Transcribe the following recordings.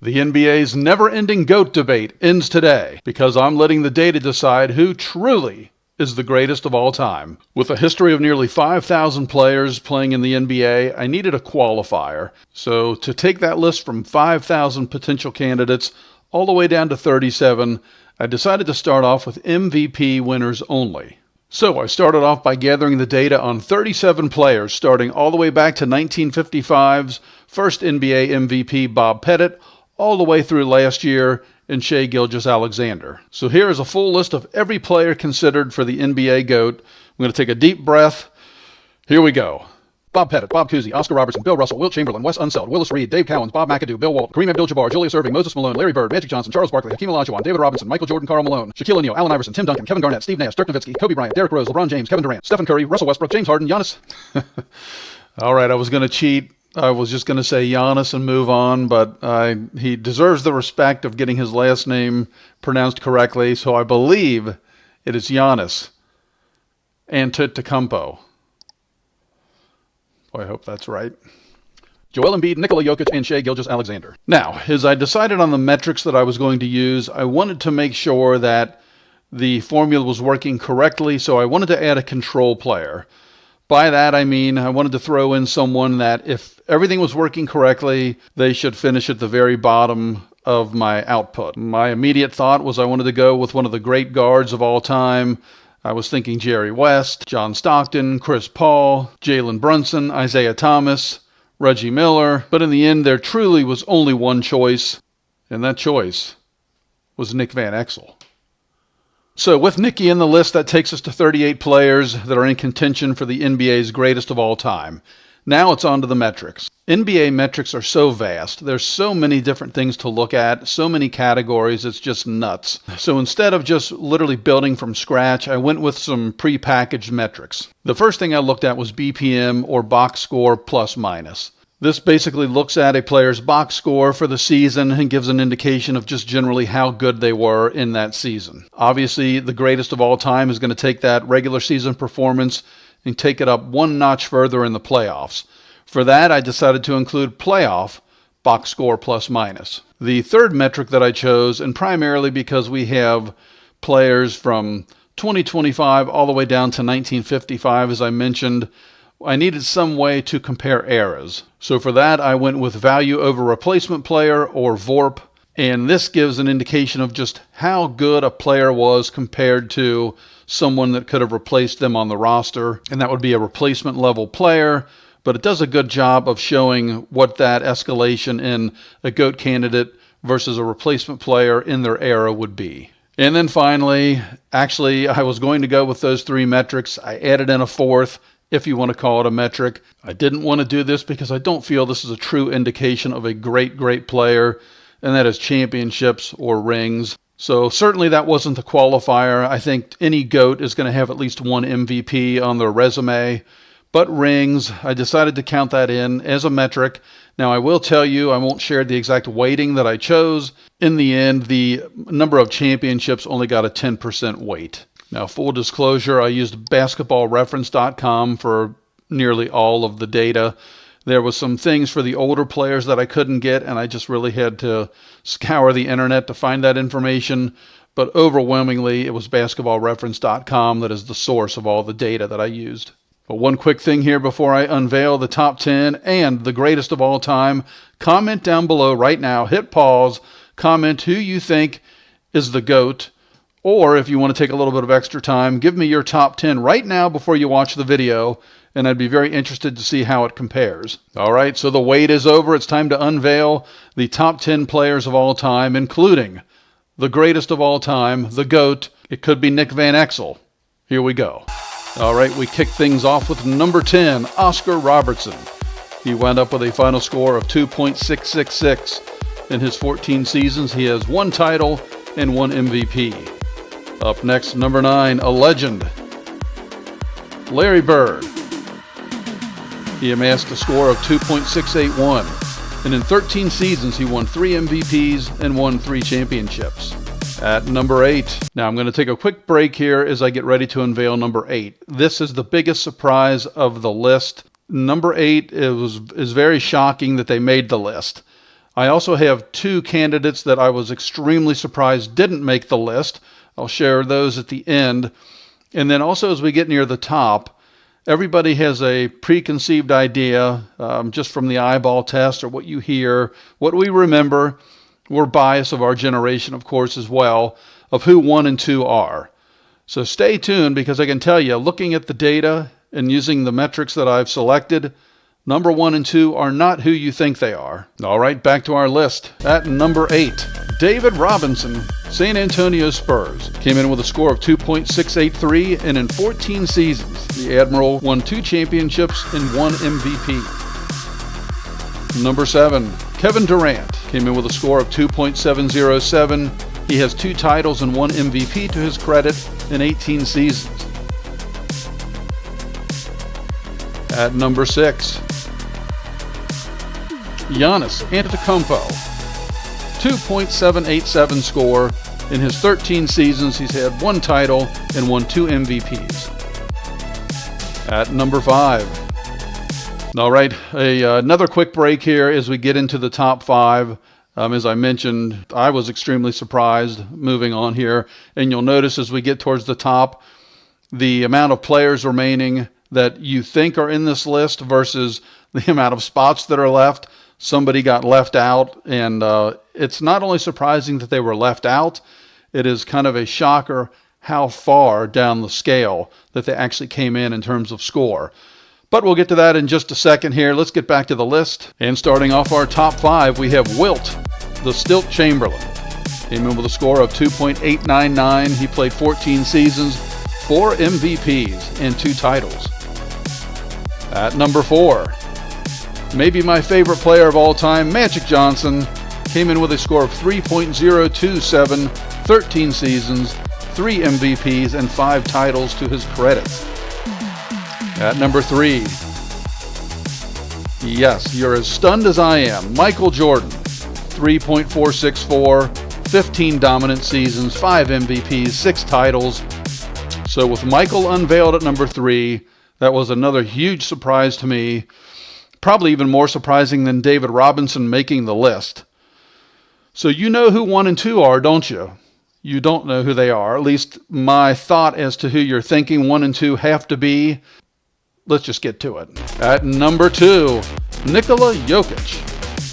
The NBA's never-ending GOAT debate ends today because I'm letting the data decide who truly is the greatest of all time. With a history of nearly 5,000 players playing in the NBA, I needed a qualifier. So to take that list from 5,000 potential candidates all the way down to 37, I decided to start off with MVP winners only. So I started off by gathering the data on 37 players, starting all the way back to 1955's first NBA MVP Bob Petit, all the way through last year in Shai Gilgeous-Alexander. So here is a full list of every player considered for the NBA GOAT. I'm going to take a deep breath. Here we go. Bob Petit, Bob Cousy, Oscar Robertson, Bill Russell, Wilt Chamberlain, Wes Unseld, Willis Reed, Dave Cowens, Bob McAdoo, Bill Walton, Kareem Abdul-Jabbar, Julius Erving, Moses Malone, Larry Bird, Magic Johnson, Charles Barkley, Hakeem Olajuwon, David Robinson, Michael Jordan, Karl Malone, Shaquille O'Neal, Allen Iverson, Tim Duncan, Kevin Garnett, Steve Nash, Dirk Nowitzki, Kobe Bryant, Derrick Rose, LeBron James, Kevin Durant, Stephen Curry, Russell Westbrook, James Harden, Giannis. All right, I was going to cheat. I was just going to say Giannis and move on, but he deserves the respect of getting his last name pronounced correctly, so I believe it is Giannis Antetokounmpo. Boy, I hope that's right. Joel Embiid, Nikola Jokic, and Shai Gilgeous-Alexander. Now, as I decided on the metrics that I was going to use, I wanted to make sure that the formula was working correctly, so I wanted to add a control player. By that, I mean I wanted to throw in someone that if everything was working correctly, they should finish at the very bottom of my output. My immediate thought was I wanted to go with one of the great guards of all time. I was thinking Jerry West, John Stockton, Chris Paul, Jalen Brunson, Isaiah Thomas, Reggie Miller. But in the end, there truly was only one choice, and that choice was Nick Van Exel. So with Nicky in the list, that takes us to 38 players that are in contention for the NBA's greatest of all time. Now it's on to the metrics. NBA metrics are so vast. There's so many different things to look at, so many categories, it's just nuts. So instead of just literally building from scratch, I went with some pre-packaged metrics. The first thing I looked at was BPM, or box score plus minus. This basically looks at a player's box score for the season and gives an indication of just generally how good they were in that season. Obviously, the greatest of all time is going to take that regular season performance and take it up one notch further in the playoffs. For that, I decided to include playoff box score plus minus. The third metric that I chose, and primarily because we have players from 2025 all the way down to 1955, as I mentioned, I needed some way to compare eras. So for that, I went with value over replacement player, or VORP, and this gives an indication of just how good a player was compared to someone that could have replaced them on the roster, and that would be a replacement level player, but it does a good job of showing what that escalation in a GOAT candidate versus a replacement player in their era would be. And then finally, actually, I was going to go with those three metrics. I added in a fourth, if you want to call it a metric. I didn't want to do this because I don't feel this is a true indication of a great player, and that is championships or rings. So certainly that wasn't the qualifier. I think any GOAT is going to have at least one MVP on their resume. But rings, I decided to count that in as a metric. Now I will tell you, I won't share the exact weighting that I chose. In the end, the number of championships only got a 10% weight. Now, full disclosure, I used basketballreference.com for nearly all of the data. There was some things for the older players that I couldn't get, and I just really had to scour the internet to find that information. But overwhelmingly, it was basketballreference.com that is the source of all the data that I used. But one quick thing here before I unveil the top 10 and the greatest of all time. Comment down below right now, hit pause, comment who you think is the GOAT. Or if you want to take a little bit of extra time, give me your top 10 right now before you watch the video, and I'd be very interested to see how it compares. All right, so the wait is over. It's time to unveil the top 10 players of all time, including the greatest of all time, the GOAT. It could be Nick Van Exel. Here we go. All right, we kick things off with number 10, Oscar Robertson. He wound up with a final score of 2.666. In his 14 seasons, he has one title and one MVP. Up next, number 9, a legend, Larry Bird. He amassed a score of 2.681, and in 13 seasons he won 3 MVPs and won 3 championships. At number 8, now I'm going to take a quick break here as I get ready to unveil number 8. This is the biggest surprise of the list. Number 8 is very shocking that they made the list. I also have two candidates that I was extremely surprised didn't make the list. I'll share those at the end. And then also as we get near the top, everybody has a preconceived idea just from the eyeball test or what you hear, what we remember. We're biased of our generation, of course, as well, of who 1 and 2 are. So stay tuned, because I can tell you, looking at the data and using the metrics that I've selected, number 1 and 2 are not who you think they are. All right, back to our list. At number 8, David Robinson, San Antonio Spurs. Came in with a score of 2.683, and in 14 seasons, the Admiral won 2 championships and 1 MVP. Number 7, Kevin Durant. Came in with a score of 2.707. He has 2 titles and 1 MVP to his credit in 18 seasons. At number 6, Giannis Antetokounmpo. 2.787 score. In his 13 seasons, he's had 1 title and won 2 MVPs. At number 5. All right, another quick break here as we get into the top 5. As I mentioned, I was extremely surprised moving on here. And you'll notice as we get towards the top, the amount of players remaining that you think are in this list versus the amount of spots that are left. Somebody got left out, and it's not only surprising that they were left out, it is kind of a shocker how far down the scale that they actually came in terms of score. But we'll get to that in just a second here. Let's get back to the list. And starting off our top 5, we have Wilt, the Stilt Chamberlain. Came in with a score of 2.899. He played 14 seasons, 4 MVPs, and 2 titles. At number 4, maybe my favorite player of all time, Magic Johnson, came in with a score of 3.027, 13 seasons, 3 MVPs, and 5 titles to his credit. At number 3, yes, you're as stunned as I am, Michael Jordan, 3.464, 15 dominant seasons, 5 MVPs, 6 titles. So with Michael unveiled at number 3, that was another huge surprise to me. Probably even more surprising than David Robinson making the list. So you know who 1 and 2 are, don't you? You don't know who they are. At least my thought as to who you're thinking 1 and 2 have to be. Let's just get to it. At number 2, Nikola Jokic,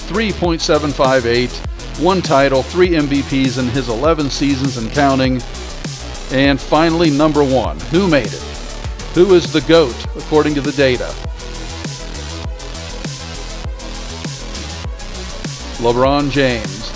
3.758, 1 title, 3 MVPs in his 11 seasons and counting. And finally, number 1, who made it? Who is the GOAT according to the data? LeBron James.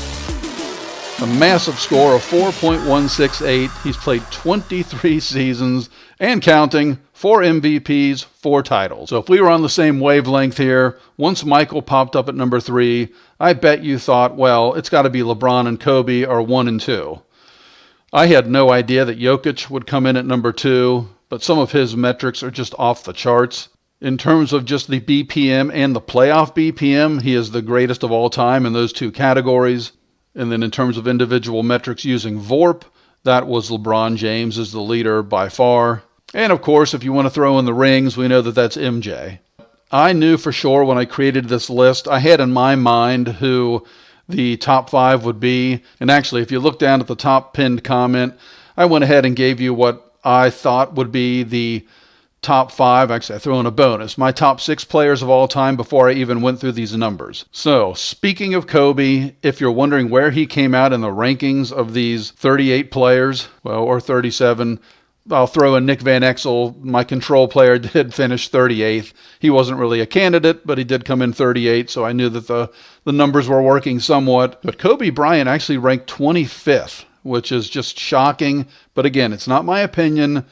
A massive score of 4.168. He's played 23 seasons and counting, 4 MVPs, 4 titles. So if we were on the same wavelength here, once Michael popped up at number 3, I bet you thought, well, it's got to be LeBron and Kobe are 1 and 2. I had no idea that Jokic would come in at number 2, but some of his metrics are just off the charts. In terms of just the BPM and the playoff BPM, he is the greatest of all time in those 2 categories. And then in terms of individual metrics using VORP, that was LeBron James as the leader by far. And of course, if you want to throw in the rings, we know that that's MJ. I knew for sure when I created this list, I had in my mind who the top 5 would be. And actually, if you look down at the top pinned comment, I went ahead and gave you what I thought would be the top 5. Actually, I threw in a bonus. My top 6 players of all time before I even went through these numbers. So, speaking of Kobe, if you're wondering where he came out in the rankings of these 38 players, well, or 37, I'll throw in Nick Van Exel. My control player did finish 38th. He wasn't really a candidate, but he did come in 38, so I knew that the numbers were working somewhat. But Kobe Bryant actually ranked 25th, which is just shocking. But again, it's not my opinion.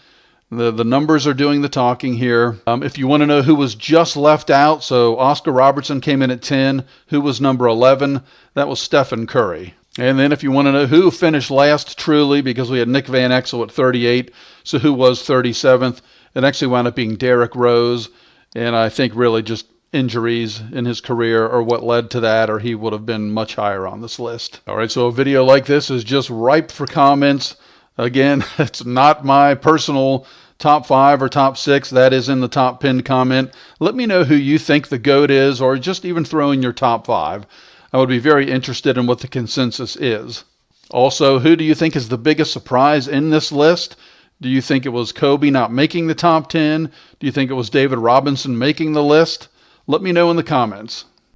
The numbers are doing the talking here. If you want to know who was just left out, so Oscar Robertson came in at 10. Who was number 11? That was Stephen Curry. And then if you want to know who finished last truly, because we had Nick Van Exel at 38, so who was 37th? It actually wound up being Derrick Rose. And I think really just injuries in his career are what led to that, or he would have been much higher on this list. All right, so a video like this is just ripe for comments. Again, it's not my personal top 5 or top 6. That is in the top pinned comment. Let me know who you think the GOAT is, or just even throw in your top 5. I would be very interested in what the consensus is. Also, who do you think is the biggest surprise in this list? Do you think it was Kobe not making the top 10? Do you think it was David Robinson making the list? Let me know in the comments.